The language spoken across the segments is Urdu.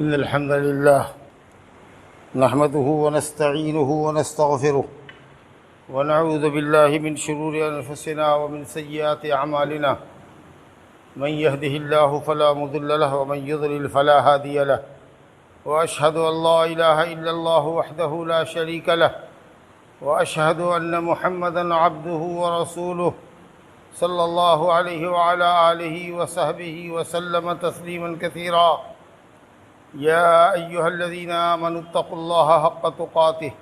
إن الحمد لله نحمده ونستعينه ونستغفره ونعوذ بالله من شرور أنفسنا ومن سيئات أعمالنا. من يهده الله فلا مضل له ومن يضلل فلا هادي له. وأشهد أن لا إله إلا الله وحده لا شريك له وأشهد أن محمدًا عبده ورسوله صلى الله عليه وعلى آله وصحبه وسلم تسليما كثيرا. يا أيها الذين آمنوا اتقوا الله حق تقاته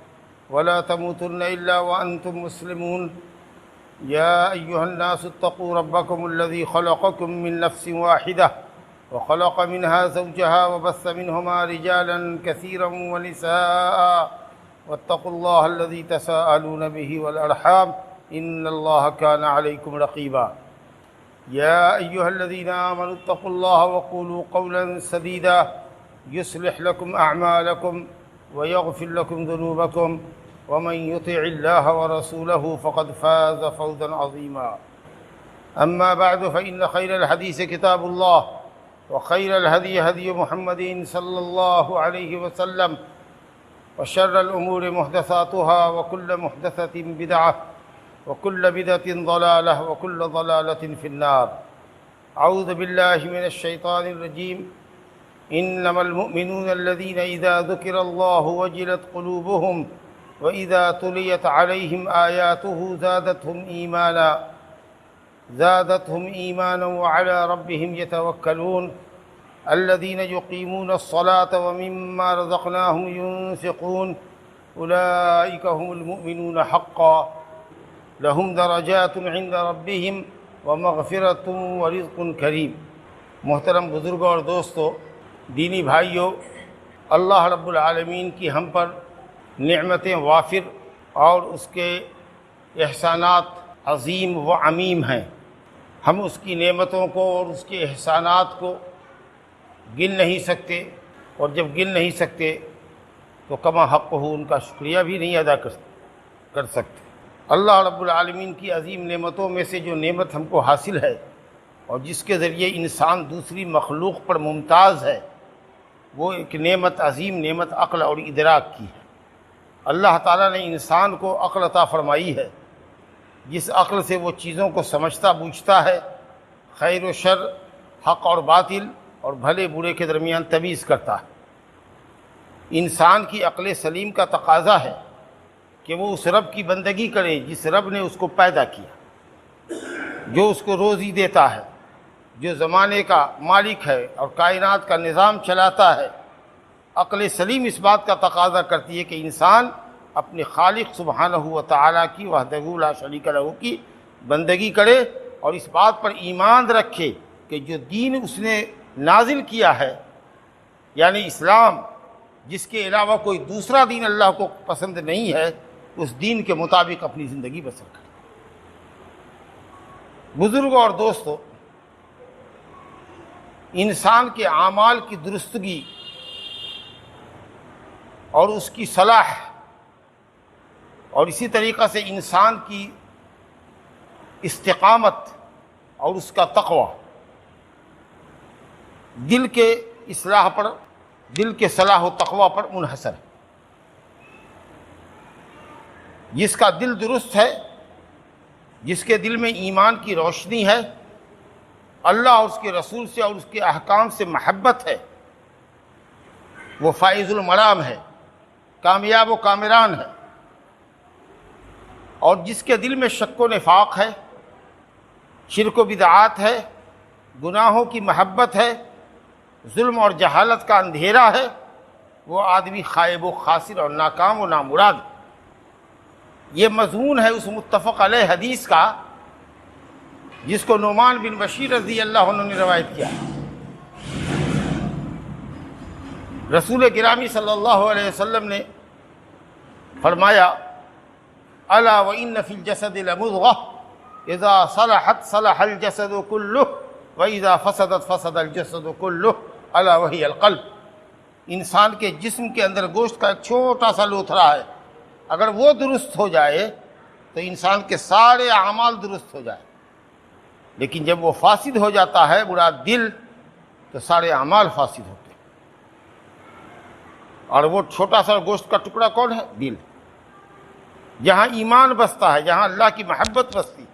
ولا تموتن إلا وأنتم مسلمون. يا أيها الناس اتقوا ربكم الذي خلقكم من نفس واحدة وخلق منها زوجها وبث منهما رجالا كثيرا ونساء واتقوا الله الذي تساءلون به والأرحام إن الله كان عليكم رقيبا. يا أيها الذين آمنوا اتقوا الله وقولوا قولا سديدا يصلح لكم أعمالكم ويغفر لكم ذنوبكم ومن يطع الله ورسوله فقد فاز فوزا عظيما. أما بعد فإن خير الحديث كتاب الله وخير الهدي هدي محمد صلى الله عليه وسلم وشر الأمور محدثاتها وكل محدثة بدعة وكل بدعة ضلالة وكل ضلالة في النار. أعوذ بالله من الشيطان الرجيم. إنما المؤمنون الذين إذا ذكر الله وجلت قلوبهم وإذا تليت عليهم آياته زادتهم إيمانا وعلى ربهم يتوكلون. الذين يقيمون الصلاة ومما رزقناهم ينفقون أولئك هم المؤمنون حقا لهم درجات عند ربهم ومغفرة ورزق کریم. محترم بزرگوں اور دوستو، دینی بھائیوں، اللہ رب العالمین کی ہم پر نعمتیں وافر اور اس کے احسانات عظیم و عمیم ہیں. ہم اس کی نعمتوں کو اور اس کے احسانات کو گن نہیں سکتے، اور جب گن نہیں سکتے تو کما حق ہو ان کا شکریہ بھی نہیں ادا کر سکتے. اللہ رب العالمین کی عظیم نعمتوں میں سے جو نعمت ہم کو حاصل ہے اور جس کے ذریعے انسان دوسری مخلوق پر ممتاز ہے، وہ ایک نعمت عظیم نعمت عقل اور ادراک کی ہے. اللہ تعالیٰ نے انسان کو عقل عطا فرمائی ہے، جس عقل سے وہ چیزوں کو سمجھتا بوجھتا ہے، خیر و شر، حق اور باطل اور بھلے برے کے درمیان تمیز کرتا ہے. انسان کی عقل سلیم کا تقاضا ہے کہ وہ اس رب کی بندگی کرے جس رب نے اس کو پیدا کیا، جو اس کو روزی دیتا ہے، جو زمانے کا مالک ہے اور کائنات کا نظام چلاتا ہے. عقل سلیم اس بات کا تقاضا کرتی ہے کہ انسان اپنے خالق سبحانہ و تعالیٰ کی وحدہ لا شریک لہ کی بندگی کرے اور اس بات پر ایمان رکھے کہ جو دین اس نے نازل کیا ہے، یعنی اسلام، جس کے علاوہ کوئی دوسرا دین اللہ کو پسند نہیں ہے، اس دین کے مطابق اپنی زندگی بسر کرے. بزرگوں اور دوستو، انسان کے اعمال کی درستگی اور اس کی صلاح اور اسی طریقہ سے انسان کی استقامت اور اس کا تقوی دل کے اصلاح پر، دل کے صلاح و تقوی پر منحصر ہے. جس کا دل درست ہے، جس کے دل میں ایمان کی روشنی ہے، اللہ اور اس کے رسول سے اور اس کے احکام سے محبت ہے، وہ فائز المرام ہے، کامیاب و کامران ہے. اور جس کے دل میں شک و نفاق ہے، شرک و بدعات ہے، گناہوں کی محبت ہے، ظلم اور جہالت کا اندھیرا ہے، وہ آدمی خائب و خاسر اور ناکام و نامراد. یہ مضمون ہے اس متفق علیہ حدیث کا جس کو نعمان بن بشیر رضی اللہ عنہ نے روایت کیا. رسول گرامی صلی اللہ علیہ وسلم نے فرمایا: الا وان فی الجسد لمضغہ اذا صلحت صلح الجسد کلہ واذا فسدت فسد الجسد کلہ الا وہی القلب. انسان کے جسم کے اندر گوشت کا ایک چھوٹا سا لوتھڑا ہے، اگر وہ درست ہو جائے تو انسان کے سارے اعمال درست ہو جائے، لیکن جب وہ فاسد ہو جاتا ہے، مراد دل، تو سارے اعمال فاسد ہوتے ہیں. اور وہ چھوٹا سا گوشت کا ٹکڑا کون ہے؟ دل. جہاں ایمان بستا ہے، جہاں اللہ کی محبت بستی،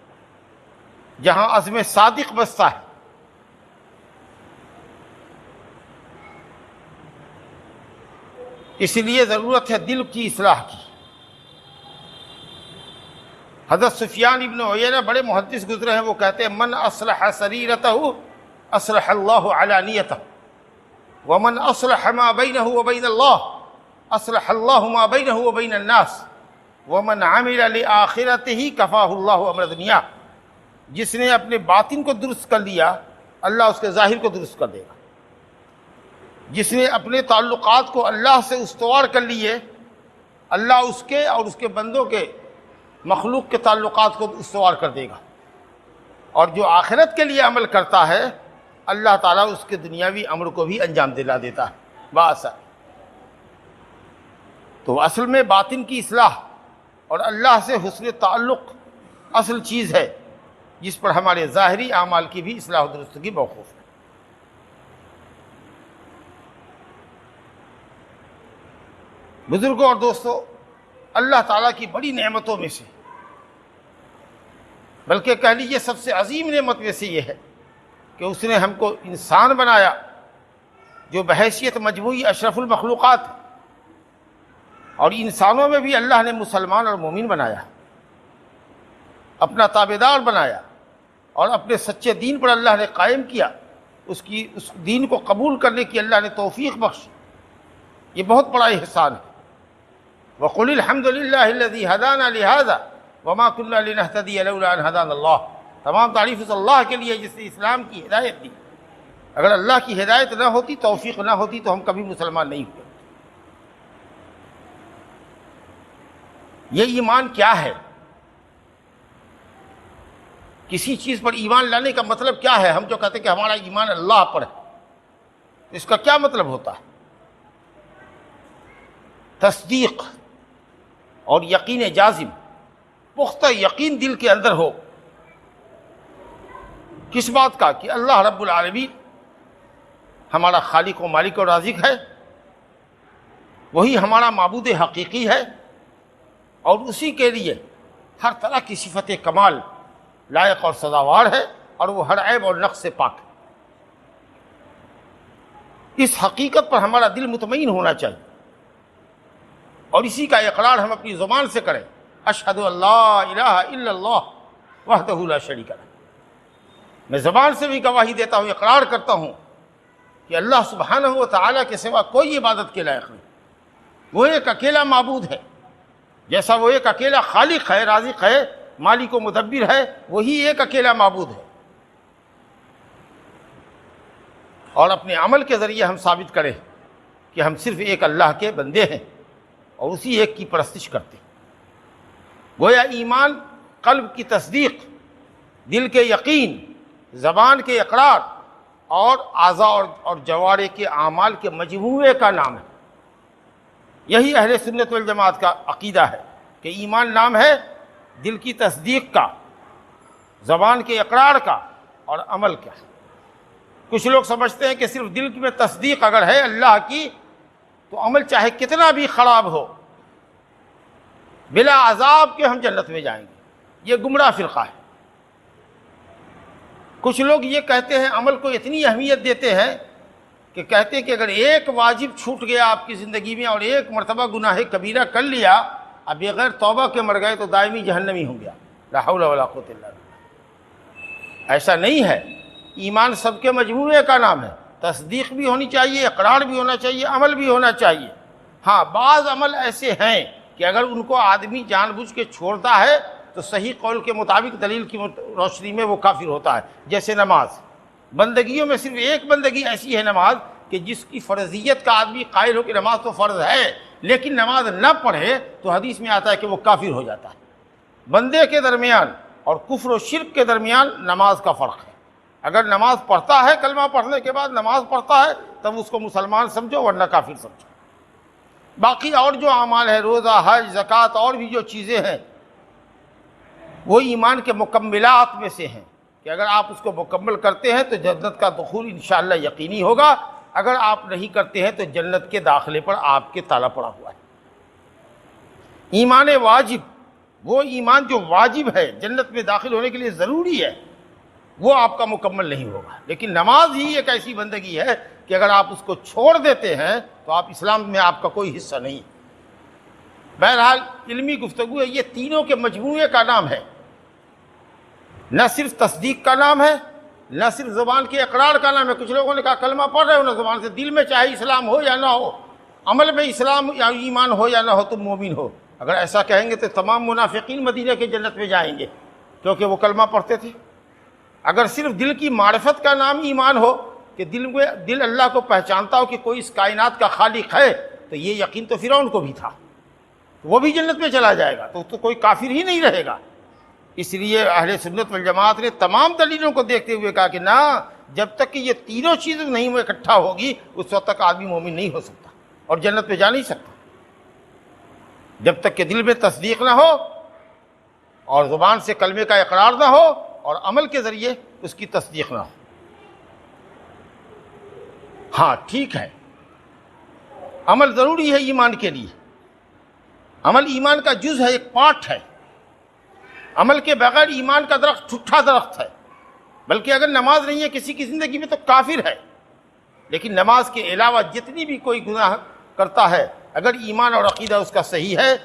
جہاں عزم صادق بستا ہے. اس لیے ضرورت ہے دل کی اصلاح کی. حضرت سفیان ابن عیینہ بڑے محدث گزرے ہیں، وہ کہتے ہیں من اصلح سریرتہ اصلح اللہ علانیتہ ومن اصلح ما بینہ وبین اللہ اصلح اللہ ما بینہ وبین الناس ومن عمل لآخرتہ کفاہ اللہ امر دنیا. جس نے اپنے باطن کو درست کر لیا اللہ اس کے ظاہر کو درست کر دے گا. جس نے اپنے تعلقات کو اللہ سے استوار کر لیے اللہ اس کے اور اس کے بندوں کے مخلوق کے تعلقات کو استوار کر دے گا. اور جو آخرت کے لیے عمل کرتا ہے اللہ تعالیٰ اس کے دنیاوی امر کو بھی انجام دلا دیتا ہے بآسانی. تو اصل میں باطن کی اصلاح اور اللہ سے حسن تعلق اصل چیز ہے جس پر ہمارے ظاہری اعمال کی بھی اصلاح و درستگی موقوف ہے. بزرگوں اور دوستو، اللہ تعالیٰ کی بڑی نعمتوں میں سے، بلکہ کہہ لیجیے سب سے عظیم نعمت میں سے یہ ہے کہ اس نے ہم کو انسان بنایا جو بحیثیت مجموعی اشرف المخلوقات ہے. اور انسانوں میں بھی اللہ نے مسلمان اور مومن بنایا، اپنا تابعدار بنایا اور اپنے سچے دین پر اللہ نے قائم کیا. اس دین کو قبول کرنے کی اللہ نے توفیق بخشی. یہ بہت بڑا احسان ہے. وَقُلِ الْحَمْدُ لِلَّهِ الَّذِي هَدَانَا لِهَذَا وَمَا كُنَّا لِنَهْتَدِيَ لَوْلَا أَنْ هَدَانَا اللَّهُ. تمام تعریف اس اللہ کے لیے جس نے اسلام کی ہدایت دی. اگر اللہ کی ہدایت نہ ہوتی، توفیق نہ ہوتی تو ہم کبھی مسلمان نہیں ہوتے. یہ ایمان کیا ہے؟ کسی چیز پر ایمان لانے کا مطلب کیا ہے؟ ہم جو کہتے ہیں کہ ہمارا ایمان اللہ پر ہے، اس کا کیا مطلب ہوتا ہے؟ تصدیق اور یقین جازم، پختہ یقین دل کے اندر ہو. کس بات کا؟ کہ اللہ رب العالمین ہمارا خالق و مالک و رازق ہے، وہی ہمارا معبود حقیقی ہے، اور اسی کے لیے ہر طرح کی صفت کمال لائق اور سزاوار ہے، اور وہ ہر عیب اور نقص سے پاک ہے. اس حقیقت پر ہمارا دل مطمئن ہونا چاہیے، اور اسی کا اقرار ہم اپنی زبان سے کریں. اشہد ان لا الہ الا اللہ وحدہ لا شریک لہ. میں زبان سے بھی گواہی دیتا ہوں، اقرار کرتا ہوں کہ اللہ سبحانہ و تعالیٰ کے سوا کوئی عبادت کے لائق نہیں. وہ ایک اکیلا معبود ہے. جیسا وہ ایک اکیلا خالق ہے، رازق ہے، مالک و مدبر ہے، وہی ایک اکیلا معبود ہے. اور اپنے عمل کے ذریعے ہم ثابت کریں کہ ہم صرف ایک اللہ کے بندے ہیں اور اسی ایک کی پرستش کرتے ہیں. گویا ایمان قلب کی تصدیق، دل کے یقین، زبان کے اقرار اور اعضاء اور جوارح کے اعمال کے مجموعے کا نام ہے. یہی اہل سنت والجماعت کا عقیدہ ہے کہ ایمان نام ہے دل کی تصدیق کا، زبان کے اقرار کا اور عمل کا. کچھ لوگ سمجھتے ہیں کہ صرف دل میں تصدیق اگر ہے اللہ کی تو عمل چاہے کتنا بھی خراب ہو بلا عذاب کے ہم جنت میں جائیں گے. یہ گمراہ فرقہ ہے. کچھ لوگ یہ کہتے ہیں، عمل کو اتنی اہمیت دیتے ہیں کہ کہتے ہیں کہ اگر ایک واجب چھوٹ گیا آپ کی زندگی میں اور ایک مرتبہ گناہ کبیرہ کر لیا، اب بغیر توبہ کے مر گئے تو دائمی جہنمی ہوں گیا. لا حول ولا قوت الا باللہ. ایسا نہیں ہے. ایمان سب کے مجموعے کا نام ہے. تصدیق بھی ہونی چاہیے، اقرار بھی ہونا چاہیے، عمل بھی ہونا چاہیے. ہاں، بعض عمل ایسے ہیں کہ اگر ان کو آدمی جان بوجھ کے چھوڑتا ہے تو صحیح قول کے مطابق دلیل کی روشنی میں وہ کافر ہوتا ہے. جیسے نماز. بندگیوں میں صرف ایک بندگی ایسی ہے نماز کہ جس کی فرضیت کا آدمی قائل ہو کہ نماز تو فرض ہے لیکن نماز نہ پڑھے تو حدیث میں آتا ہے کہ وہ کافر ہو جاتا ہے. بندے کے درمیان اور کفر و شرک کے درمیان نماز کا فرق ہے. اگر نماز پڑھتا ہے، کلمہ پڑھنے کے بعد نماز پڑھتا ہے، تب اس کو مسلمان سمجھو ورنہ کافر سمجھو. باقی اور جو اعمال ہے، روزہ، حج، زکوٰۃ اور بھی جو چیزیں ہیں، وہ ایمان کے مکملات میں سے ہیں کہ اگر آپ اس کو مکمل کرتے ہیں تو جنت کا دخول انشاءاللہ یقینی ہوگا. اگر آپ نہیں کرتے ہیں تو جنت کے داخلے پر آپ کے تالا پڑا ہوا ہے۔ ایمان واجب، وہ ایمان جو واجب ہے، جنت میں داخل ہونے کے لیے ضروری ہے، وہ آپ کا مکمل نہیں ہوگا۔ لیکن نماز ہی ایک ایسی بندگی ہے کہ اگر آپ اس کو چھوڑ دیتے ہیں تو آپ اسلام میں آپ کا کوئی حصہ نہیں۔ بہرحال علمی گفتگو ہے، یہ تینوں کے مجموعے کا نام ہے، نہ صرف تصدیق کا نام ہے، نہ صرف زبان کے اقرار کا نام ہے۔ کچھ لوگوں نے کہا کلمہ پڑھ رہے ہو نا زبان سے، دل میں چاہے اسلام ہو یا نہ ہو، عمل میں اسلام یا ایمان ہو یا نہ ہو، تم مومن ہو۔ اگر ایسا کہیں گے تو تمام منافقین مدینہ کے جنت میں جائیں گے، کیونکہ وہ کلمہ پڑھتے تھے۔ اگر صرف دل کی معرفت کا نام ایمان ہو کہ دل اللہ کو پہچانتا ہو کہ کوئی اس کائنات کا خالق ہے، تو یہ یقین تو فرعون کو بھی تھا، وہ بھی جنت میں چلا جائے گا، تو کوئی کافر ہی نہیں رہے گا۔ اس لیے اہل سنت والجماعت نے تمام دلیلوں کو دیکھتے ہوئے کہا کہ نہ، جب تک کہ یہ تینوں چیزیں نہیں اکٹھا ہوگی اس وقت تک آدمی مومن نہیں ہو سکتا اور جنت میں جا نہیں سکتا۔ جب تک کہ دل میں تصدیق نہ ہو اور زبان سے کلمے کا اقرار نہ ہو اور عمل کے ذریعے اس کی تصدیق نہ ہو۔ ہاں ٹھیک ہے، عمل ضروری ہے ایمان کے لیے، عمل ایمان کا جز ہے، ایک پارٹ ہے۔ عمل کے بغیر ایمان کا درخت ٹھٹھا درخت ہے، بلکہ اگر نماز نہیں ہے کسی کی زندگی میں تو کافر ہے۔ لیکن نماز کے علاوہ جتنی بھی کوئی گناہ کرتا ہے، اگر ایمان اور عقیدہ اس کا صحیح ہے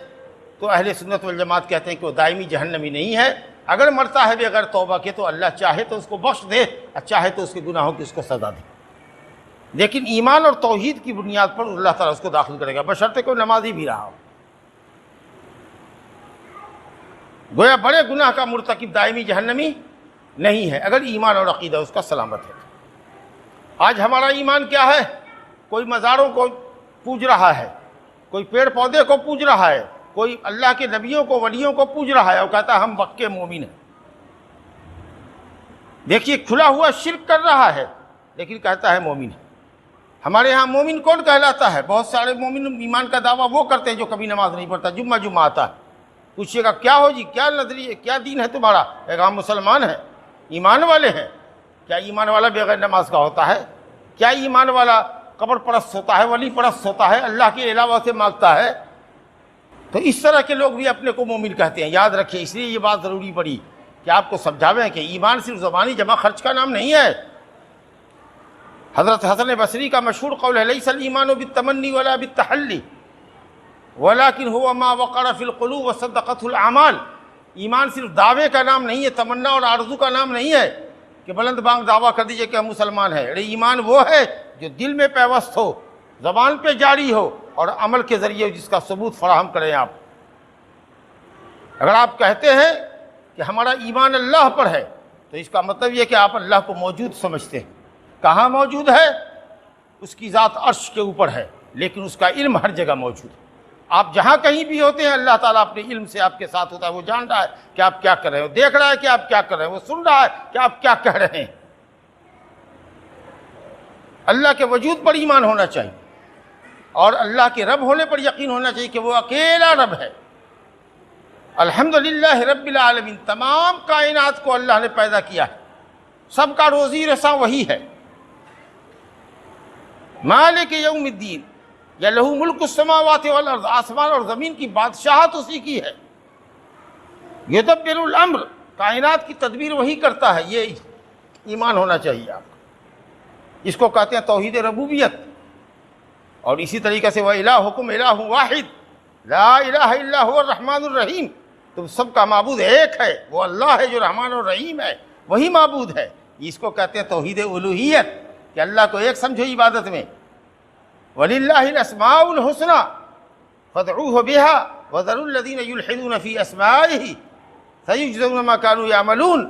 تو اہل سنت والجماعت کہتے ہیں کہ وہ دائمی جہنمی نہیں ہے۔ اگر مرتا ہے بغیر توبہ کے تو اللہ چاہے تو اس کو بخش دے، چاہے تو اس کے گناہوں کی اس کو سزا دے، لیکن ایمان اور توحید کی بنیاد پر اللہ تعالیٰ اس کو داخل کرے گا، بشرطے کوئی نمازی بھی رہا ہو۔ گویا بڑے گناہ کا مرتکب دائمی جہنمی نہیں ہے اگر ایمان اور عقیدہ اس کا سلامت ہے۔ آج ہمارا ایمان کیا ہے؟ کوئی مزاروں کو پوج رہا ہے، کوئی پیڑ پودے کو پوج رہا ہے، کوئی اللہ کے نبیوں کو ولیوں کو پوج رہا ہے اور کہتا ہے ہم پکے مومن ہیں۔ دیکھیے کھلا ہوا شرک کر رہا ہے لیکن کہتا ہے مومن ہے۔ ہمارے ہاں مومن کون کہلاتا ہے؟ بہت سارے مومن ایمان کا دعویٰ وہ کرتے ہیں جو کبھی نماز نہیں پڑھتا، جمعہ آتا ہے۔ پوچھئے گا کیا ہو جی، کیا نظریہ، کیا دین ہے تمہارا؟ ایک عام مسلمان ہے، ایمان والے ہیں۔ کیا ایمان والا بغیر نماز کا ہوتا ہے؟ کیا ایمان والا قبر پرست ہوتا ہے، ولی پرست ہوتا ہے، اللہ کے علاوہ سے مانگتا ہے؟ تو اس طرح کے لوگ بھی اپنے کو مومن کہتے ہیں۔ یاد رکھیں، اس لیے یہ بات ضروری پڑی کہ آپ کو سمجھاویں کہ ایمان صرف زبانی جمع خرچ کا نام نہیں ہے۔ حضرت حسن بصری کا مشہور قول ہے لیس الایمان بالتمنی ولا بالتحلی ولكن هو ما وقر في القلوب وصدقته الاعمال۔ ایمان صرف دعوے کا نام نہیں ہے، تمنا اور آرزو کا نام نہیں ہے کہ بلند بانگ دعویٰ کر دیجئے کہ ہم مسلمان ہیں۔ ارے ایمان وہ ہے جو دل میں پیوست ہو، زبان پہ جاری ہو اور عمل کے ذریعے جس کا ثبوت فراہم کریں آپ۔ اگر آپ کہتے ہیں کہ ہمارا ایمان اللہ پر ہے تو اس کا مطلب یہ کہ آپ اللہ کو موجود سمجھتے ہیں۔ کہاں موجود ہے؟ اس کی ذات عرش کے اوپر ہے، لیکن اس کا علم ہر جگہ موجود ہے۔ آپ جہاں کہیں بھی ہوتے ہیں اللہ تعالیٰ اپنے علم سے آپ کے ساتھ ہوتا ہے، وہ جان رہا ہے کہ آپ کیا کر رہے ہیں، وہ دیکھ رہا ہے کہ آپ کیا کر رہے ہیں، وہ سن رہا ہے کہ آپ کیا کہہ رہے ہیں۔ اللہ کے وجود پر ایمان ہونا چاہیے اور اللہ کے رب ہونے پر یقین ہونا چاہیے کہ وہ اکیلا رب ہے۔ الحمدللہ رب العالمین، تمام کائنات کو اللہ نے پیدا کیا ہے، سب کا روزی رساں وہی ہے۔ مالک یوم الدین، یا لہو ملک السماوات والارض، آسمان اور زمین کی بادشاہت اسی کی ہے۔ یدبر الامر، کائنات کی تدبیر وہی کرتا ہے، یہ ایمان ہونا چاہیے آپ کو۔ اس کو کہتے ہیں توحید ربوبیت۔ اور اسی طریقے سے وَإِلَٰهُكُمْ إِلَٰهٌ وَاحِدٌ لَا إِلَٰهَ إِلَّا هُوَ الرَّحْمَٰنُ الرَّحِيمُ، تم سب کا معبود ایک ہے، وہ اللہ ہے جو رحمان اور رحیم ہے، وہی معبود ہے۔ اس کو کہتے ہیں توحید الوہیت، کہ اللہ کو ایک سمجھو عبادت میں۔ وَلِلَّهِ الْأَسْمَاءُ الْحُسْنَىٰ فَادْعُوهُ بِهَا وَذَرُوا الَّذِينَ يُلْحِدُونَ فِي أَسْمَائِهِ سَيُجْزَوْنَ مَا كَانُوا يَعْمَلُونَ۔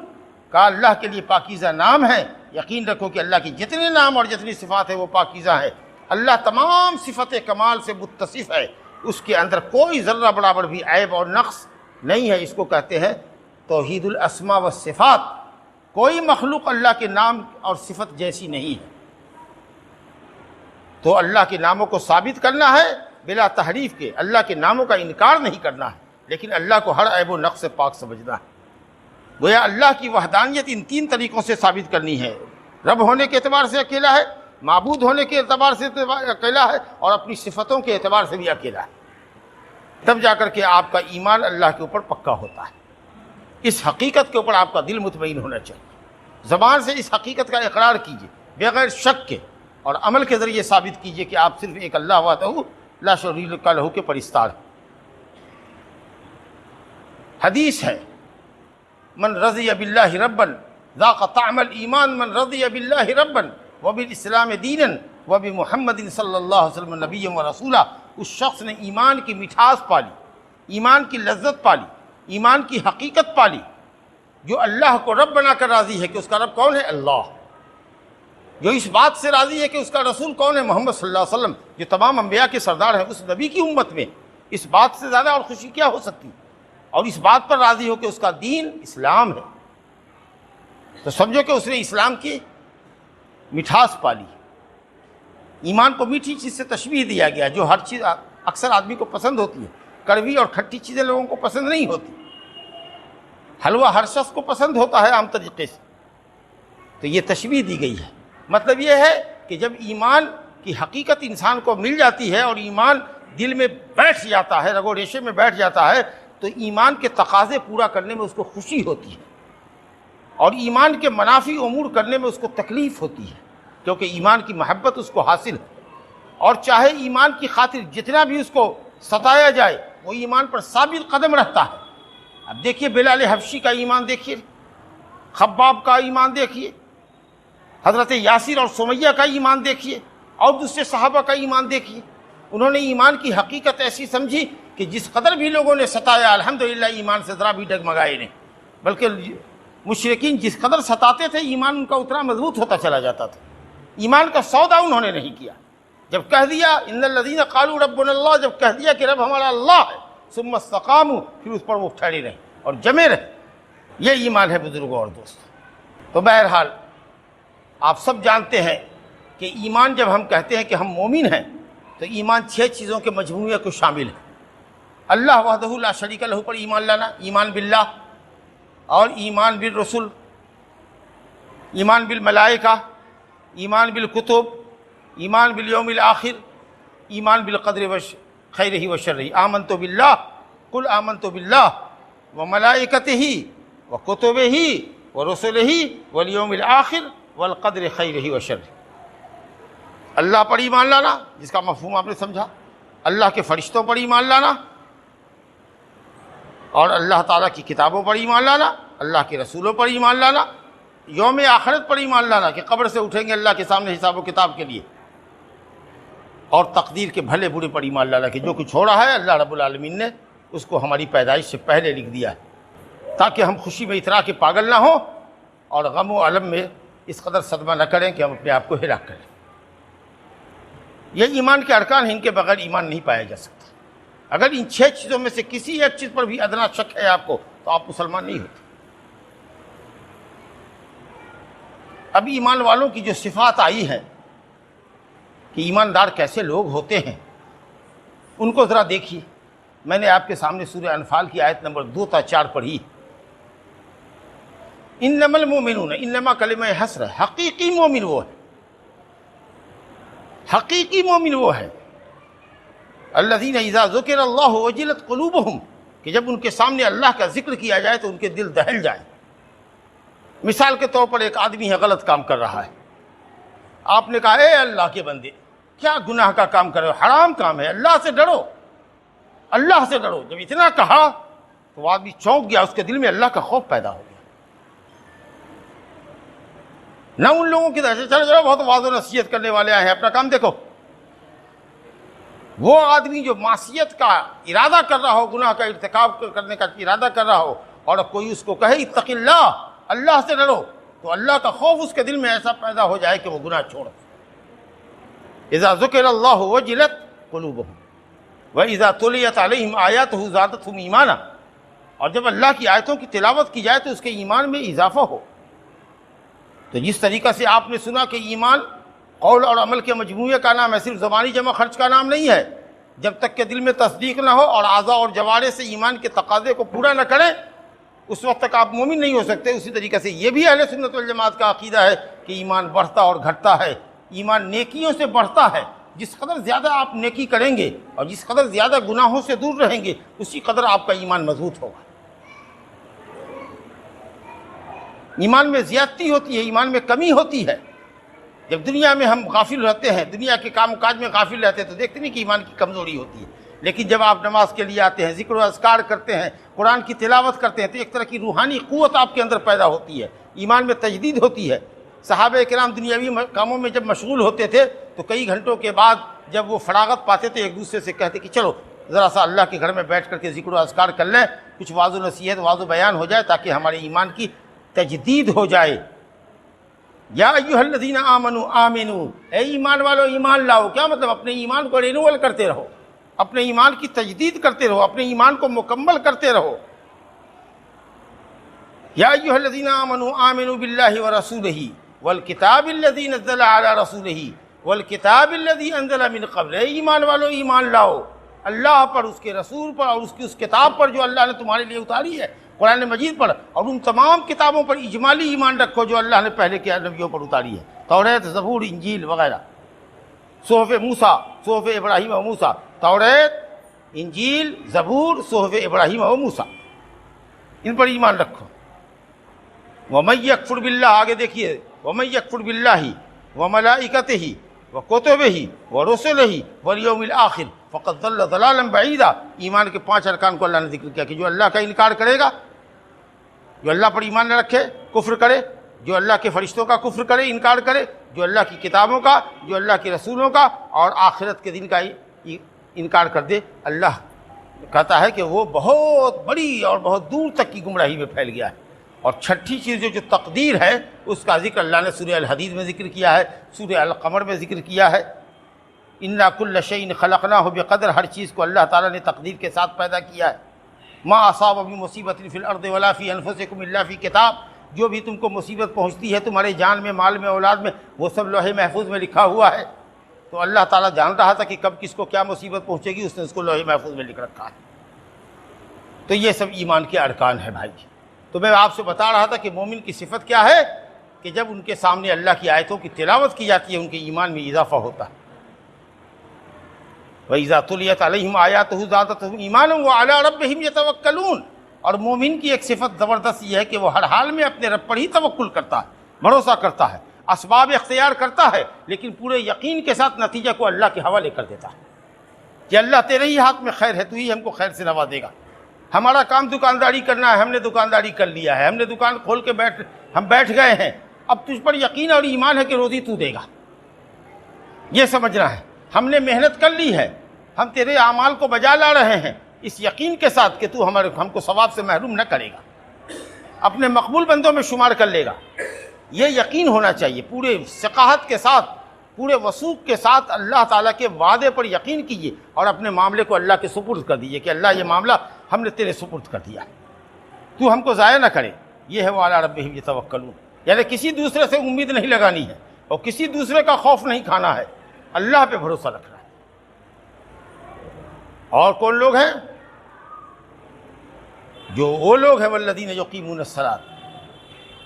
کہا اللہ کے لیے پاکیزہ نام ہے، یقین رکھو کہ اللہ کی جتنے نام اور جتنی صفات ہیں وہ پاکیزہ ہیں۔ اللہ تمام صفت کمال سے متصف ہے، اس کے اندر کوئی ذرہ برابر بھی عیب اور نقص نہیں ہے۔ اس کو کہتے ہیں توحید الاسماء والصفات۔ کوئی مخلوق اللہ کے نام اور صفت جیسی نہیں ہے۔ تو اللہ کے ناموں کو ثابت کرنا ہے بلا تحریف کے، اللہ کے ناموں کا انکار نہیں کرنا ہے، لیکن اللہ کو ہر عیب و نقص سے پاک سمجھنا ہے۔ گویا اللہ کی وحدانیت ان تین طریقوں سے ثابت کرنی ہے۔ رب ہونے کے اعتبار سے اکیلا ہے، معبود ہونے کے اعتبار سے اکیلا ہے اور اپنی صفتوں کے اعتبار سے بھی اکیلا ہے، تب جا کر کے آپ کا ایمان اللہ کے اوپر پکا ہوتا ہے۔ اس حقیقت کے اوپر آپ کا دل مطمئن ہونا چاہیے، زبان سے اس حقیقت کا اقرار کیجیے بغیر شک کے، اور عمل کے ذریعے ثابت کیجیے کہ آپ صرف ایک اللہ وحدہ لا شریک لہ کے پرستار ہیں۔ حدیث ہے، من رضی باللہ ربا ذاق طعم الایمان، من رضی باللہ ربا وبالاسلام دینا وبمحمد صلی اللہ علیہ وسلم نبی و رسولا، اس شخص نے ایمان کی مٹھاس پالی، ایمان کی لذت پالی، ایمان کی حقیقت پالی، جو اللہ کو رب بنا کر راضی ہے کہ اس کا رب کون ہے؟ اللہ، جو اس بات سے راضی ہے کہ اس کا رسول کون ہے؟ محمد صلی اللہ علیہ وسلم، جو تمام انبیاء کے سردار ہیں، اس نبی کی امت میں اس بات سے زیادہ اور خوشی کیا ہو سکتی؟ اور اس بات پر راضی ہو کہ اس کا دین اسلام ہے، تو سمجھو کہ اس نے اسلام کی مٹھاس پالی۔ ایمان کو میٹھی چیز سے تشبیہ دیا گیا، جو ہر چیز اکثر آدمی کو پسند ہوتی ہے، کڑوی اور کھٹی چیزیں لوگوں کو پسند نہیں ہوتی، حلوہ ہر شخص کو پسند ہوتا ہے عام طریقے سے، تو یہ تشبیہ دی گئی ہے۔ مطلب یہ ہے کہ جب ایمان کی حقیقت انسان کو مل جاتی ہے اور ایمان دل میں بیٹھ جاتا ہے، رگ و ریشے میں بیٹھ جاتا ہے، تو ایمان کے تقاضے پورا کرنے میں اس کو خوشی ہوتی ہے، اور ایمان کے منافی امور کرنے میں اس کو تکلیف ہوتی ہے، کیونکہ ایمان کی محبت اس کو حاصل ہے، اور چاہے ایمان کی خاطر جتنا بھی اس کو ستایا جائے وہ ایمان پر ثابت قدم رہتا ہے۔ اب دیکھیے بلال حبشی کا ایمان دیکھیے، خباب کا ایمان دیکھیے، حضرت یاسر اور سمیہ کا ایمان دیکھیے، اور دوسرے صحابہ کا ایمان دیکھیے۔ انہوں نے ایمان کی حقیقت ایسی سمجھی کہ جس قدر بھی لوگوں نے ستایا، الحمدللہ ایمان سے ذرا بھی ڈگمگائے نہیں، بلکہ مشرکین جس قدر ستاتے تھے ایمان ان کا اتنا مضبوط ہوتا چلا جاتا تھا۔ ایمان کا سودا انہوں نے نہیں کیا، جب کہہ دیا ان الذین قالوا ربنا اللہ، جب کہہ دیا کہ رب ہمارا اللہ ہے، ثم استقاموا، پھر اس پر وہ ٹھہرے رہے اور جمے رہے۔ یہ ایمان ہے بزرگوں اور دوستوں۔ تو بہرحال آپ سب جانتے ہیں کہ ایمان جب ہم کہتے ہیں کہ ہم مومن ہیں، تو ایمان 6 چیزوں کے مجموعے کو شامل ہے۔ اللہ وحدہ لا شریک لہ پر ایمان لانا، ایمان باللہ، اور ایمان بالرسل، ایمان بالملائکہ، ایمان بالکتب، ایمان بالیوم الآخر، ایمان بالقدر خیرہ و شرہ۔ آمنت باللہ، قل آمنت باللہ وملائکتہ وکتبہ ورسلہ والیوم الآخر والقدر خیرہ و شرہ۔ اللہ پر ایمان لانا، جس کا مفہوم آپ نے سمجھا، اللہ کے فرشتوں پر ایمان لانا، اور اللہ تعالیٰ کی کتابوں پر ایمان لانا، اللہ کے رسولوں پر ایمان لانا، یوم آخرت پر ایمان لانا کہ قبر سے اٹھیں گے اللہ کے سامنے حساب و کتاب کے لیے، اور تقدیر کے بھلے برے پر ایمان لانا کہ جو کچھ ہو رہا ہے اللہ رب العالمین نے اس کو ہماری پیدائش سے پہلے لکھ دیا ہے، تاکہ ہم خوشی میں اترا کے پاگل نہ ہوں اور غم و الم میں اس قدر صدمہ نہ کریں کہ ہم اپنے آپ کو ہلاک کریں۔ یہ ایمان کے ارکان ہیں، ان کے بغیر ایمان نہیں پایا جا سکتا۔ اگر ان 6 چیزوں میں سے کسی ایک چیز پر بھی ادنا شک ہے آپ کو، تو آپ مسلمان نہیں ہوتے۔ اب ایمان والوں کی جو صفات آئی ہیں کہ ایماندار کیسے لوگ ہوتے ہیں، ان کو ذرا دیکھیے۔ میں نے آپ کے سامنے سورہ انفال کی آیت نمبر 2 تا 4 پڑھی۔ انما المؤمنون، انما کلمہ حصر ہے، حقیقی مومن وہ ہے، حقیقی مومن وہ ہے الذین اذا ذکر اللہ وجلت قلوبہم، کہ جب ان کے سامنے اللہ کا ذکر کیا جائے تو ان کے دل دہل جائیں۔ مثال کے طور پر ایک آدمی ہے، غلط کام کر رہا ہے، آپ نے کہا اے اللہ کے بندے کیا گناہ کا کام کر رہے ہو، حرام کام ہے، اللہ سے ڈرو، اللہ سے ڈرو۔ جب اتنا کہا تو وہ آدمی چونک گیا، اس کے دل میں اللہ کا خوف پیدا ہو گیا۔ نہ ان لوگوں کی طرح سے چلو بہت واضح نصیحت کرنے والے آئے ہیں، اپنا کام دیکھو۔ وہ آدمی جو معصیت کا ارادہ کر رہا ہو، گناہ کا ارتکاب کرنے کا ارادہ کر رہا ہو، اور کوئی اس کو کہے اتق اللہ، اللہ سے ڈرو، تو اللہ کا خوف اس کے دل میں ایسا پیدا ہو جائے کہ وہ گناہ چھوڑ۔ اذا ذکر اللہ وجلت قلوبہم واذا تلیت علیہم آیاتہ زادتہم ایمانا، اور جب اللہ کی آیتوں کی تلاوت کی جائے تو اس کے ایمان میں اضافہ ہو۔ تو جس طریقہ سے آپ نے سنا کہ ایمان قول اور عمل کے مجموعے کا نام ہے، صرف زبانی جمع خرچ کا نام نہیں ہے، جب تک کہ دل میں تصدیق نہ ہو اور اعضاء اور جوارح سے ایمان کے تقاضے کو پورا نہ کریں اس وقت تک آپ مومن نہیں ہو سکتے۔ اسی طریقے سے یہ بھی اہل سنت والجماعت کا عقیدہ ہے کہ ایمان بڑھتا اور گھٹتا ہے ایمان نیکیوں سے بڑھتا ہے۔ جس قدر زیادہ آپ نیکی کریں گے اور جس قدر زیادہ گناہوں سے دور رہیں گے اسی قدر آپ کا ایمان مضبوط ہوگا۔ ایمان میں زیادتی ہوتی ہے، ایمان میں کمی ہوتی ہے۔ جب دنیا میں ہم غافل رہتے ہیں، دنیا کے کام کاج میں غافل رہتے ہیں تو دیکھتے نہیں کہ ایمان کی کمزوری ہوتی ہے، لیکن جب آپ نماز کے لیے آتے ہیں، ذکر و اذکار کرتے ہیں، قرآن کی تلاوت کرتے ہیں تو ایک طرح کی روحانی قوت آپ کے اندر پیدا ہوتی ہے، ایمان میں تجدید ہوتی ہے۔ صحابہ کرام دنیاوی کاموں میں جب مشغول ہوتے تھے تو کئی گھنٹوں کے بعد جب وہ فراغت پاتے تھے ایک دوسرے سے کہتے کہ چلو ذرا سا اللہ کے گھر میں بیٹھ کر کے ذکر و اذکار کر لیں، کچھ واعظ و نصیحت واعظ و بیان ہو جائے تاکہ ہمارے ایمان کی تجدید ہو جائے۔ یا ایھا الذین آمنوا آمنوا، اے ایمان والو ایمان لاؤ۔ کیا مطلب؟ اپنے ایمان کو رینول کرتے رہو، اپنے ایمان کی تجدید کرتے رہو، اپنے ایمان کو مکمل کرتے رہو۔ یا ایھا الذین آمنوا آمنوا باللہ ورسولہ والکتاب الذی نزل علی رسولہ والکتاب الذی انزل من قبل، اے ایمان والو ایمان لاؤ اللہ پر، اس کے رسول پر اور اس کتاب پر جو اللہ نے تمہارے لیے اتاری ہے، قرآن مجید پر، اور ان تمام کتابوں پر اجمالی ایمان رکھو جو اللہ نے پہلے کے نبیوں پر اتاری ہے، توریت، زبور، انجیل وغیرہ، صحف موسیٰ، صحف ابراہیم و موسیٰ، توریت، انجیل، زبور، صحف ابراہیم و موسیٰ، ان پر ایمان رکھو۔ وَمَن يَكْفُرْ بِاللَّهِ، آگے دیکھیے، وَمَن يَكْفُرْ بِاللَّهِ وَمَلَائِكَتِهِ وَكُتُبِهِ وَرُسُلِهِ وَالْيَوْمِ الْآخِرِ فَقَدْ ضَلَّ ضَلَالًا بَعِيدًا۔ ایمان کے 5 ارکان کو اللہ نے ذکر کیا کہ جو اللہ کا انکار کرے گا، جو اللہ پر ایمان نہ رکھے، کفر کرے، جو اللہ کے فرشتوں کا کفر کرے، انکار کرے، جو اللہ کی کتابوں کا، جو اللہ کے رسولوں کا اور آخرت کے دن کا انکار کر دے، اللہ کہتا ہے کہ وہ بہت بڑی اور بہت دور تک کی گمراہی میں پھیل گیا ہے۔ اور چھٹی چیز جو تقدیر ہے اس کا ذکر اللہ نے سورہ الحدید میں ذکر کیا ہے، سورہ القمر میں ذکر کیا ہے۔ اِنَّا كُلَّ شَيْءٍ خَلَقْنَاهُ بِقَدْرٍ، ہر چیز کو اللہ تعالیٰ نے تقدیر کے ساتھ پیدا کیا ہے۔ مَا أَصَابَ مِن مُّصِيبَةٍ فِي الْأَرْضِ وَلَا فِي أَنفُسِكُمْ إِلَّا فِي کتاب، جو بھی تم کو مصیبت پہنچتی ہے تمہارے جان میں، مال میں، اولاد میں، وہ سب لوح محفوظ میں لکھا ہوا ہے۔ تو اللہ تعالیٰ جان رہا تھا کہ کب کس کو کیا مصیبت پہنچے گی، اس نے اس کو لوح محفوظ میں لکھ رکھا ہے۔ تو یہ سب ایمان کے ارکان ہیں بھائی۔ تو میں آپ سے بتا رہا تھا کہ مومن کی صفت کیا ہے کہ جب ان کے سامنے اللہ کی آیتوں کی تلاوت کی جاتی ہے ان کے ایمان میں اضافہ ہوتا ہے۔ وَإِذَا تُلِيَتْ عَلَيْهِمْ آيَاتُهُ زَادَتْهُمْ إِيمَانًا وَعَلَىٰ رَبِّهِمْ يَتَوَكَّلُونَ۔ اور مومن کی ایک صفت زبردست یہ ہے کہ وہ ہر حال میں اپنے رب پر ہی توکل کرتا ہے، بھروسہ کرتا ہے، اسباب اختیار کرتا ہے، لیکن پورے یقین کے ساتھ نتیجہ کو اللہ کے حوالے کر دیتا ہے کہ اللہ تیرے ہی ہاتھ میں خیر ہے، تو ہی ہم کو خیر سے نوازے گا۔ ہمارا کام دکانداری کرنا ہے، ہم نے دکانداری کر لیا ہے، ہم نے دکان کھول کے ہم بیٹھ گئے ہیں، اب تجھ پر یقین اور ایمان ہے کہ روزی تو دے گا، یہ سمجھنا ہے۔ ہم نے محنت کر لی ہے، ہم تیرے اعمال کو بجا لا رہے ہیں اس یقین کے ساتھ کہ تو ہم کو ثواب سے محروم نہ کرے گا، اپنے مقبول بندوں میں شمار کر لے گا۔ یہ یقین ہونا چاہیے، پورے ثقاحت کے ساتھ، پورے وثوق کے ساتھ اللہ تعالیٰ کے وعدے پر یقین کیجیے اور اپنے معاملے کو اللہ کے سپرد کر دیجیے کہ اللہ یہ معاملہ ہم نے تیرے سپرد کر دیا، تو ہم کو ضائع نہ کرے۔ یہ ہے وَعَلَىٰ رَبِّهِمْ يَتَوَكَّلُونَ، یعنی کسی دوسرے سے امید نہیں لگانی ہے اور کسی دوسرے کا خوف نہیں کھانا ہے، اللہ پہ بھروسہ رکھنا ہے۔ اور کون لوگ ہیں؟ جو وہ لوگ ہیں والذین یقیمون الصلاۃ،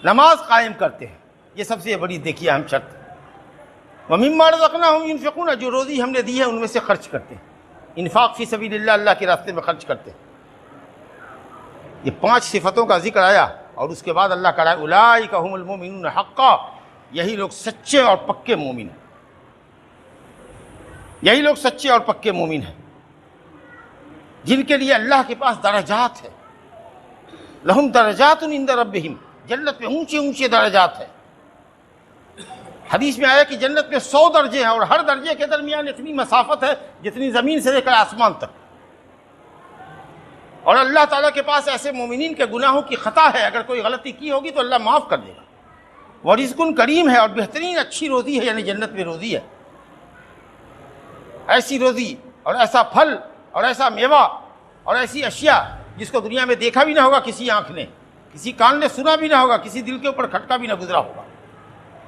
نماز قائم کرتے ہیں، یہ سب سے بڑی دیکھیے اہم شرط۔ وَمِمَّا رَزَقْنَاهُمْ يُنْفِقُونَ، جو روزی ہم نے دی ہے ان میں سے خرچ کرتے ہیں، انفاق فی سبیل اللہ، اللہ کے راستے میں خرچ کرتے ہیں۔ یہ 5 صفتوں کا ذکر آیا اور اس کے بعد اللہ کہا ہے اولئک هم المؤمنون حقا، یہی لوگ سچے اور پکے مومن ہیں، یہی لوگ سچے اور پکے مومن ہیں جن کے لیے اللہ کے پاس درجات ہے۔ لہم درجات عند ربہم، جنت میں اونچے اونچے درجات ہیں۔ حدیث میں آیا کہ جنت میں 100 درجے ہیں اور ہر درجے کے درمیان اتنی مسافت ہے جتنی زمین سے لے کر آسمان تک۔ اور اللہ تعالیٰ کے پاس ایسے مومنین کے گناہوں کی خطا ہے، اگر کوئی غلطی کی ہوگی تو اللہ معاف کر دے گا۔ ورزق کریم ہے، اور بہترین اچھی روزی ہے، یعنی جنت میں روزی ہے، ایسی روزی اور ایسا پھل اور ایسا میوہ اور ایسی اشیاء جس کو دنیا میں دیکھا بھی نہ ہوگا کسی آنکھ نے، کسی کان نے سنا بھی نہ ہوگا، کسی دل کے اوپر کھٹکا بھی نہ گزرا ہوگا۔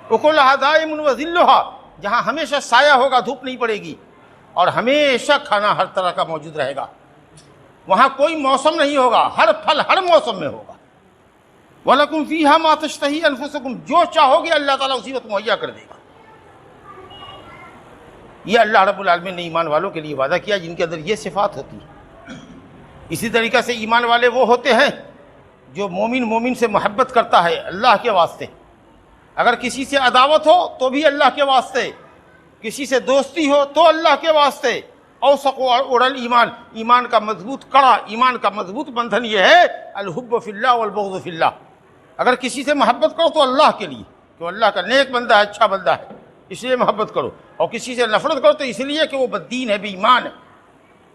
اکلھا دائم وذلھا، جہاں ہمیشہ سایہ ہوگا، دھوپ نہیں پڑے گی، اور ہمیشہ کھانا ہر طرح کا موجود رہے گا۔ وہاں کوئی موسم نہیں ہوگا، ہر پھل ہر موسم میں ہوگا۔ وَلَكُمْ فِيهَا مَا تَشْتَهِي أَنفُسُكُمْ، جو چاہو گے اللہ تعالیٰ اسی وقت مہیا کر دے گا۔ یہ اللہ رب العالمین نے ایمان والوں کے لیے وعدہ کیا جن کے اندر یہ صفات ہوتی ہے۔ اسی طریقہ سے ایمان والے وہ ہوتے ہیں جو مومن سے محبت کرتا ہے اللہ کے واسطے، اگر کسی سے عداوت ہو تو بھی اللہ کے واسطے، کسی سے دوستی ہو تو اللہ کے واسطے۔ اوثق اڑل ایمان، ایمان کا مضبوط کڑا، ایمان کا مضبوط بندھن یہ ہے الحب فی اللہ والبغض فی اللہ۔ اگر کسی سے محبت کرو تو اللہ کے لیے کہ وہ اللہ کا نیک بندہ ہے، اچھا بندہ ہے، اس لیے محبت کرو، اور کسی سے نفرت کرو تو اس لیے کہ وہ بددین ہے، بے ایمان ہے،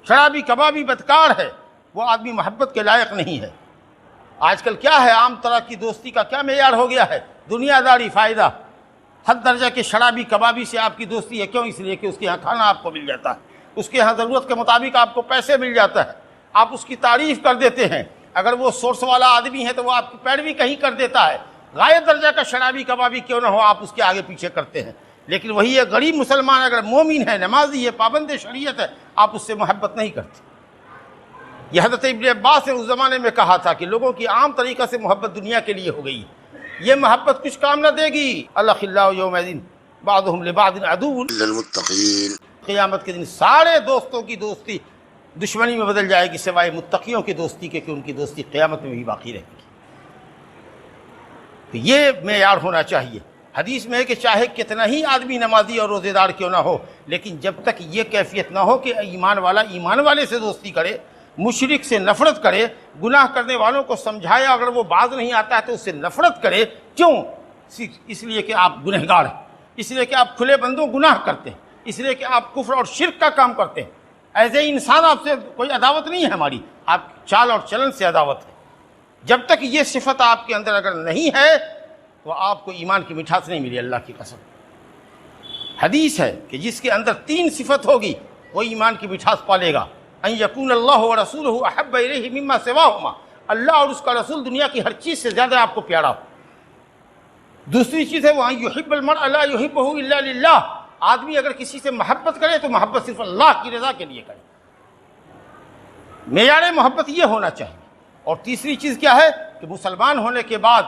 شرابی کبابی بدکار ہے، وہ آدمی محبت کے لائق نہیں ہے۔ آج کل کیا ہے، عام طرح کی دوستی کا کیا معیار ہو گیا ہے؟ دنیا داری، فائدہ۔ حد درجہ کے شرابی کبابی سے آپ کی دوستی ہے، کیوں؟ اس لیے کہ اس کے یہاں کھانا آپ کو مل جاتا ہے، اس کے یہاں ضرورت کے مطابق آپ کو پیسے مل جاتا ہے، آپ اس کی تعریف کر دیتے ہیں، اگر وہ سورس والا آدمی ہے تو وہ آپ کی پیروی کہیں کر دیتا ہے، غائب درجہ کا شرابی کبابی کیوں نہ ہو آپ اس کے آگے پیچھے کرتے ہیں۔ لیکن وہی ایک غریب مسلمان اگر مومن ہے، نمازی ہے، پابند شریعت ہے، آپ اس سے محبت نہیں کرتے۔ یہ حضرت ابن عباس نے اس زمانے میں کہا تھا کہ لوگوں کی عام طریقہ سے محبت دنیا کے لیے ہو گئی، یہ محبت کچھ کام نہ دے گی۔ الاخلاء یومئذ بعضهم لبعض عدو الا المتقین، قیامت کے دن سارے دوستوں کی دوستی دشمنی میں بدل جائے گی سوائے متقیوں کی دوستی کے، کہ ان کی دوستی قیامت میں بھی باقی رہے گی۔ تو یہ معیار ہونا چاہیے۔ حدیث میں ہے کہ چاہے کتنا ہی آدمی نمازی اور روزے دار کیوں نہ ہو، لیکن جب تک یہ کیفیت نہ ہو کہ ایمان والا ایمان والے سے دوستی کرے، مشرک سے نفرت کرے، گناہ کرنے والوں کو سمجھائے، اگر وہ باز نہیں آتا ہے تو اس سے نفرت کرے، کیوں؟ اس لیے کہ آپ گنہگار ہیں، اس لیے کہ آپ کھلے بندوں گناہ کرتے ہیں، اس لیے کہ آپ کفر اور شرک کا کام کرتے ہیں۔ ایز اے انسان آپ سے کوئی عداوت نہیں ہے ہماری، آپ چال اور چلن سے عداوت ہے۔ جب تک یہ صفت آپ کے اندر اگر نہیں ہے تو آپ کو ایمان کی مٹھاس نہیں ملی، اللہ کی قسم۔ حدیث ہے کہ جس کے اندر 3 صفت ہوگی وہ ایمان کی مٹھاس پالے گا۔ ان یکون اللہ ورسولہ احب الیہ مما سواہما، اللہ اور اس کا رسول دنیا کی ہر چیز سے زیادہ آپ کو پیارا ہو۔ دوسری چیز ہے وہ ان یحب المرء لا یحبہ الا للہ، آدمی اگر کسی سے محبت کرے تو محبت صرف اللہ کی رضا کے لیے کرے۔ معیار محبت یہ ہونا چاہیے۔ اور تیسری چیز کیا ہے کہ مسلمان ہونے کے بعد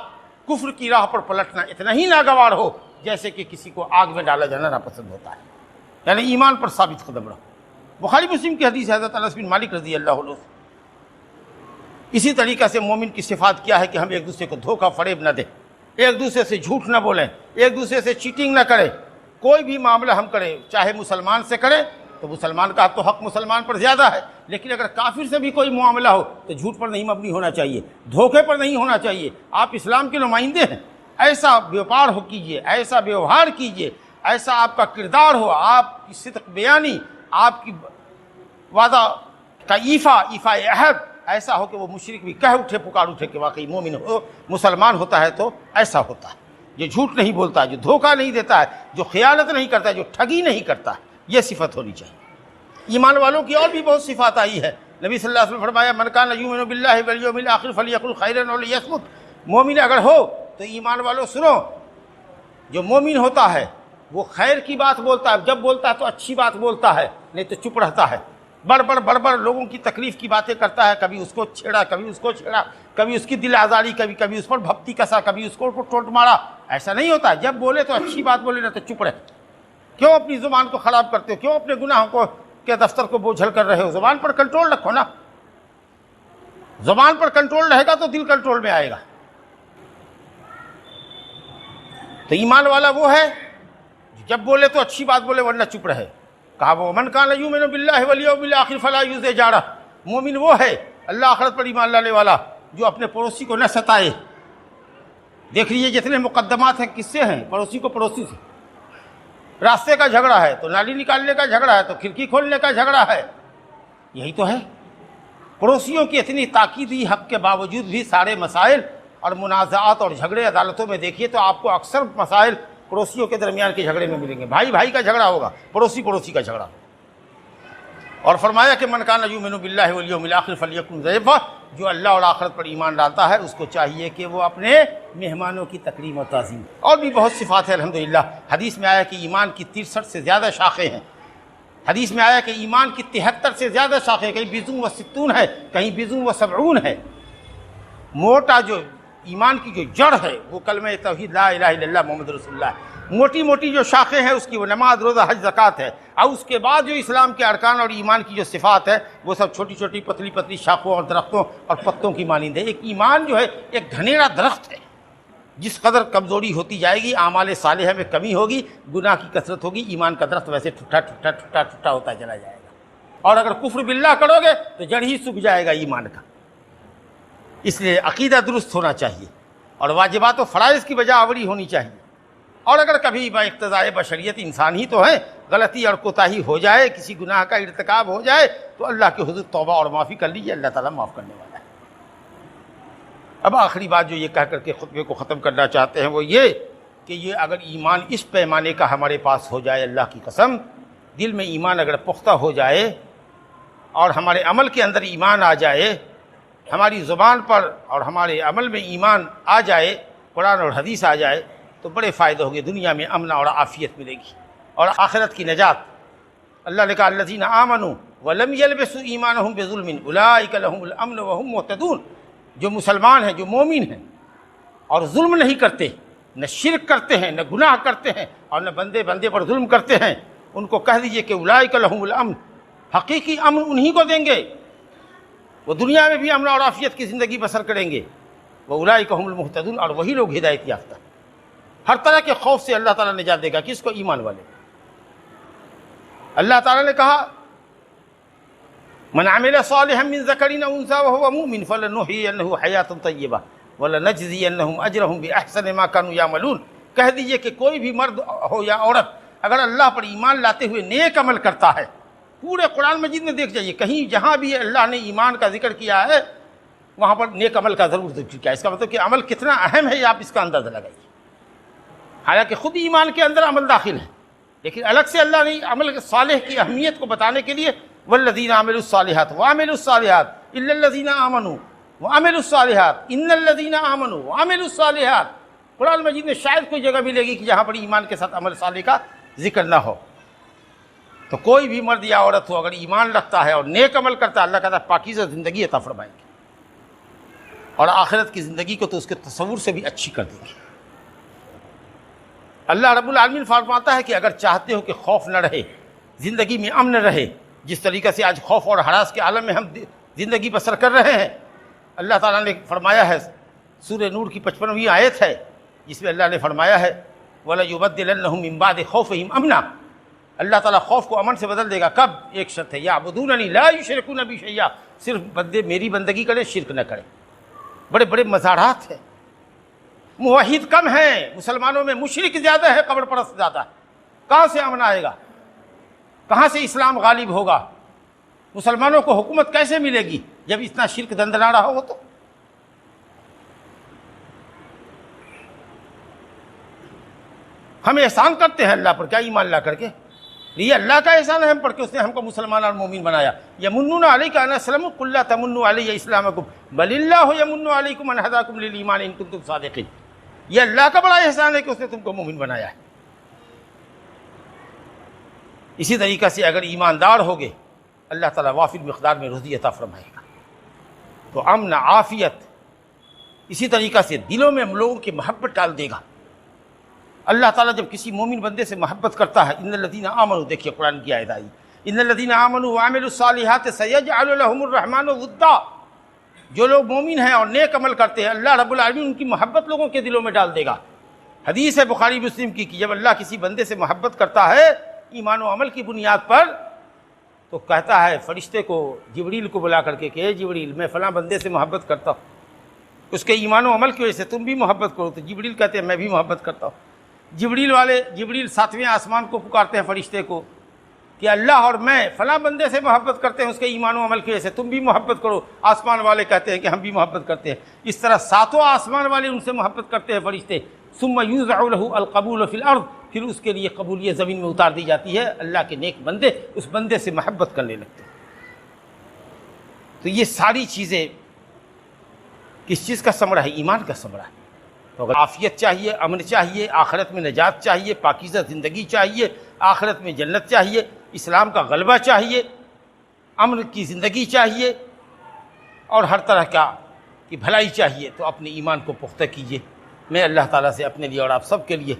کفر کی راہ پر پلٹنا اتنا ہی ناگوار ہو جیسے کہ کسی کو آگ میں ڈالا جانا ناپسند ہوتا ہے، یعنی ایمان پر ثابت قدم رہو۔ بخاری مسلم کی حدیث ہے حضرت انس بن مالک رضی اللہ عنہ۔ اسی طریقہ سے مومن کی صفات کیا ہے کہ ہم ایک دوسرے کو دھوکہ فریب نہ دیں، ایک دوسرے سے جھوٹ نہ بولیں، ایک دوسرے سے چیٹنگ نہ کریں۔ کوئی بھی معاملہ ہم کریں، چاہے مسلمان سے کریں تو مسلمان کا تو حق مسلمان پر زیادہ ہے، لیکن اگر کافر سے بھی کوئی معاملہ ہو تو جھوٹ پر نہیں مبنی ہونا چاہیے، دھوکے پر نہیں ہونا چاہیے۔ آپ اسلام کے نمائندے ہیں، ایسا بیوپار ہو کیجئے، ایسا بیوہار کیجئے، ایسا آپ کا کردار ہو، آپ کی صدق بیانی، آپ کی وعدہ کا ایفا عہد ایسا ہو کہ وہ مشرک بھی کہہ اٹھے، پکار اٹھے کہ واقعی مومن ہو، مسلمان ہوتا ہے تو ایسا ہوتا ہے، جو جھوٹ نہیں بولتا ہے، جو دھوکہ نہیں دیتا ہے، جو خیانت نہیں کرتا ہے، جو ٹھگی نہیں کرتا ہے، یہ صفت ہونی چاہیے۔ ایمان والوں کی اور بھی بہت صفات آئی ہے۔ نبی صلی اللہ علیہ وسلم نے فرمایا من کان یؤمن باللہ والیوم الآخر فلیقل خیرا او لیصمت، مومن اگر ہو تو ایمان والوں سنو، جو مومن ہوتا ہے وہ خیر کی بات بولتا ہے، جب بولتا ہے تو اچھی بات بولتا ہے، نہیں تو چپ رہتا ہے، بڑبڑ لوگوں کی تکلیف کی باتیں کرتا ہے، کبھی اس کو چھیڑا، کبھی اس کو چھیڑا، کبھی اس کی دل آزاری، کبھی اس پر بھپتی کسا، کبھی اس کو ٹوٹ مارا۔ ایسا نہیں ہوتا ہے، جب بولے تو اچھی بات بولے، نہ تو چپ رہے۔ کیوں اپنی زبان کو خراب کرتے ہو؟ کیوں اپنے گناہوں کو کے دفتر کو بوجھل کر رہے ہو؟ زبان پر کنٹرول رکھو نا، زبان پر کنٹرول رہے گا تو دل کنٹرول میں آئے گا۔ تو ایمان والا وہ ہے جب بولے تو اچھی بات بولے ورنہ چپ رہے۔ کہا وہ من کان یؤمن باللہ والیوم الآخر فلا یؤذی جارہ، مومن وہ ہے اللہ آخرت پر ایمان لانے والا جو اپنے پڑوسی کو نہ ستائے۔ دیکھ لیجیے جتنے مقدمات ہیں کس سے ہیں؟ پڑوسی کو پڑوسی سے۔ راستے کا جھگڑا ہے تو نالی نکالنے کا جھگڑا ہے تو کھڑکی کھولنے کا جھگڑا ہے، یہی تو ہے۔ پڑوسیوں کی اتنی تاکیدی حق کے باوجود بھی سارے مسائل اور منازعات اور جھگڑے عدالتوں میں دیکھیے تو آپ کو اکثر مسائل پڑوسیوں کے درمیان کے جھگڑے میں ملیں گے، بھائی کا جھگڑا ہوگا، پڑوسی کا جھگڑا۔ اور فرمایا کہ من کان یؤمن باللہ والیوم الآخر فلیکن ضیفہ، جو اللہ اور آخرت پر ایمان ڈالتا ہے اس کو چاہیے کہ وہ اپنے مہمانوں کی تکریم اور تعظیم۔ اور بھی بہت صفات ہیں الحمدللہ۔ حدیث میں آیا کہ ایمان کی 63 سے زیادہ شاخیں ہیں، حدیث میں آیا کہ ایمان کی 73 سے زیادہ شاخیں، کہیں 20 و 60 ہے، کہیں 20 و 70 ہے۔ موٹا جو ایمان کی جو جڑ ہے وہ کلمہ توحید لا الہ الا اللہ محمد رسول اللہ ہے۔ موٹی موٹی جو شاخیں ہیں اس کی وہ نماز، روزہ، حج، زکوٰۃ ہے، اور اس کے بعد جو اسلام کے ارکان اور ایمان کی جو صفات ہے وہ سب چھوٹی چھوٹی پتلی پتلی شاخوں اور درختوں اور پتوں کی مانند ہے۔ ایک ایمان جو ہے ایک گھنیرا درخت ہے، جس قدر کمزوری ہوتی جائے گی، اعمال صالحہ میں کمی ہوگی، گناہ کی کثرت ہوگی، ایمان کا درخت ویسے ٹھٹا ٹھٹا ٹھٹا ٹھٹا ہوتا چلا جائے گا، اور اگر کفر باللہ کرو گے تو جڑ ہی سوکھ جائے گا ایمان کا۔ اس لیے عقیدہ درست ہونا چاہیے اور واجبات و فرائض کی بجا آوری ہونی چاہیے، اور اگر کبھی با اقتضاء بشریت، انسان ہی تو ہیں، غلطی اور کوتاہی ہو جائے، کسی گناہ کا ارتکاب ہو جائے تو اللہ کے حضور توبہ اور معافی کر لیجیے، اللہ تعالیٰ معاف کرنے والا ہے۔ اب آخری بات جو یہ کہہ کر کے خطبے کو ختم کرنا چاہتے ہیں وہ یہ کہ یہ اگر ایمان اس پیمانے کا ہمارے پاس ہو جائے، اللہ کی قسم، دل میں ایمان اگر پختہ ہو جائے اور ہمارے عمل کے اندر ایمان آ جائے، ہماری زبان پر اور ہمارے عمل میں ایمان آ جائے، قرآن اور حدیث آ جائے، تو بڑے فائدے ہوں گے، دنیا میں امن اور عافیت ملے گی اور آخرت کی نجات۔ اللہ نے کہا الذین آمنوا ولم یلبسوا ایمانہم بظلم اولئک لہم الامن وہم مہتدون، جو مسلمان ہیں، جو مومن ہیں اور ظلم نہیں کرتے، نہ شرک کرتے ہیں، نہ گناہ کرتے ہیں، اور نہ بندے پر ظلم کرتے ہیں، ان کو کہہ دیجئے کہ اولئک لہم الامن، حقیقی امن انہی کو دیں گے، وہ دنیا میں بھی امن اور عافیت کی زندگی بسر کریں گے، واولئک هم المہتدون، اور وہی لوگ ہدایت یافتہ۔ ہر طرح کے خوف سے اللہ تعالیٰ نجات دے گا، کس کو؟ ایمان والے۔ اللہ تعالیٰ نے کہا من عمل صالحا من ذکر او انثى وهو مؤمن فلنحيينه حیاة طیبہ ولنجزینهم اجرهم باحسن ما كانوا يعملون، کہہ دیجئے کہ کوئی بھی مرد ہو یا عورت اگر اللہ پر ایمان لاتے ہوئے نیک عمل کرتا ہے، پورے قرآن مجید میں دیکھ جائیے، کہیں جہاں بھی اللہ نے ایمان کا ذکر کیا ہے وہاں پر نیک عمل کا ضرور ذکر کیا ہے۔ اس کا مطلب کہ عمل کتنا اہم ہے یہ آپ اس کا اندازہ لگائیے۔ حالانکہ خود ایمان کے اندر عمل داخل ہے، لیکن الگ سے اللہ نے عمل صالح کی اہمیت کو بتانے کے لیے والذین عملوا الصالحات وعملوا الصالحات الا الذین آمنوا وعملوا الصالحات ان الذین آمنوا وعملوا الصالحات، قرآن مجید میں شاید کوئی جگہ ملے گی کہ جہاں پر ایمان کے ساتھ عمل صالح کا ذکر نہ ہو۔ تو کوئی بھی مرد یا عورت ہو اگر ایمان رکھتا ہے اور نیک عمل کرتا ہے، اللہ کہتا ہے پاکیزہ زندگی عطا فرمائیں گے، اور آخرت کی زندگی کو تو اس کے تصور سے بھی اچھی کر دیں گے۔ اللہ رب العالمین فرماتا ہے کہ اگر چاہتے ہو کہ خوف نہ رہے، زندگی میں امن رہے، جس طریقے سے آج خوف اور ہراس کے عالم میں ہم زندگی بسر کر رہے ہیں، اللہ تعالیٰ نے فرمایا ہے، سورہ نور کی 55ویں آیت ہے جس میں اللہ نے فرمایا ہے وَلَيُبَدِّلَنَّهُم مِّن بَعْدِ خَوْفِهِمْ أَمْنًا، اللہ تعالیٰ خوف کو امن سے بدل دے گا۔ کب؟ ایک شرط ہے یعبدوننی لا یشرکون بی شیئا، صرف بندے میری بندگی کریں، شرک نہ کریں۔ بڑے بڑے مزارات ہیں، موحد کم ہیں، مسلمانوں میں مشرک زیادہ ہے، قبر پرست زیادہ ہے، کہاں سے امن آئے گا؟ کہاں سے اسلام غالب ہوگا؟ مسلمانوں کو حکومت کیسے ملے گی جب اتنا شرک دندنا رہا ہو؟ تو ہم احسان کرتے ہیں اللہ پر، کیا ایمان لا کر کے؟ یہ اللہ کا احسان ہے ہم پر کہ اس نے ہم کو مسلمان اور مومن بنایا۔ یمنون علیک ان اسلموا قل لا تمنوا علی اسلامکم بل اللہ یمن علیکم ان ہداکم للایمان ان کنتم صادقین، یہ اللہ کا بڑا احسان ہے کہ اس نے تم کو مومن بنایا ہے۔ اسی طریقے سے اگر ایماندار ہوگے اللہ تعالیٰ وافر مقدار میں روزی عطا فرمائے گا، تو امن عافیت، اسی طریقے سے دلوں میں ہم لوگوں کی محبت ڈال دے گا۔ اللہ تعالیٰ جب کسی مومن بندے سے محبت کرتا ہے، ان الذین آمنوا، دیکھیے قرآن کی آیت آئی، ان الذین آمنوا وعملوا الصالحات سیجعل لهم الرحمن ودا، جو لوگ مومن ہیں اور نیک عمل کرتے ہیں اللہ رب العالمین ان کی محبت لوگوں کے دلوں میں ڈال دے گا۔ حدیث ہے بخاری مسلم کی کہ جب اللہ کسی بندے سے محبت کرتا ہے ایمان و عمل کی بنیاد پر، تو کہتا ہے فرشتے کو، جبریل کو بلا کر کے کہ اے جبریل میں فلاں بندے سے محبت کرتا ہوں، اس کے ایمان و عمل کی وجہ سے تم بھی محبت کرو، تو جبریل کہتے ہیں میں بھی محبت کرتا ہوں۔ جبریل 7ویں آسمان کو پکارتے ہیں فرشتے کو کہ اللہ اور میں فلاں بندے سے محبت کرتے ہیں، اس کے ایمان و عمل کی وجہ سے تم بھی محبت کرو۔ آسمان والے کہتے ہیں کہ ہم بھی محبت کرتے ہیں۔ اس طرح 7 آسمان والے ان سے محبت کرتے ہیں فرشتے۔ ثم یوضع له القبول فی الارض، پھر اس کے لیے قبولیت زمین میں اتار دی جاتی ہے، اللہ کے نیک بندے اس بندے سے محبت کرنے لگتے ہیں۔ تو یہ ساری چیزیں کس چیز کا ثمرہ ہے؟ ایمان کا ثمرہ ہے۔ تو اگر عافیت چاہیے، امن چاہیے، آخرت میں نجات چاہیے، پاکیزہ زندگی چاہیے، آخرت میں جنت چاہیے، اسلام کا غلبہ چاہیے، امن کی زندگی چاہیے، اور ہر طرح کی بھلائی چاہیے، تو اپنے ایمان کو پختہ کیجیے۔ میں اللہ تعالیٰ سے اپنے لیے اور آپ سب کے لیے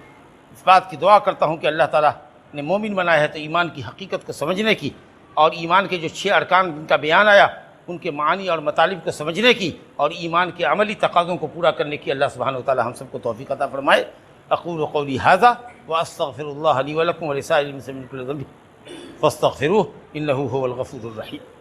اس بات کی دعا کرتا ہوں کہ اللہ تعالیٰ نے مومن بنایا ہے تو ایمان کی حقیقت کو سمجھنے کی، اور ایمان کے جو 6 ارکان جن کا بیان آیا ان کے معانی اور مطالب کو سمجھنے کی، اور ایمان کے عملی تقاضوں کو پورا کرنے کی اللہ سبحانہ وتعالی ہم سب کو توفیق عطا فرمائے۔ اقول قولی ھذا واستغفر اللہ لی ولکم ولسائر المسلمین من کل ذنب فاستغفروہ انہ ھو الغفور الرحیم۔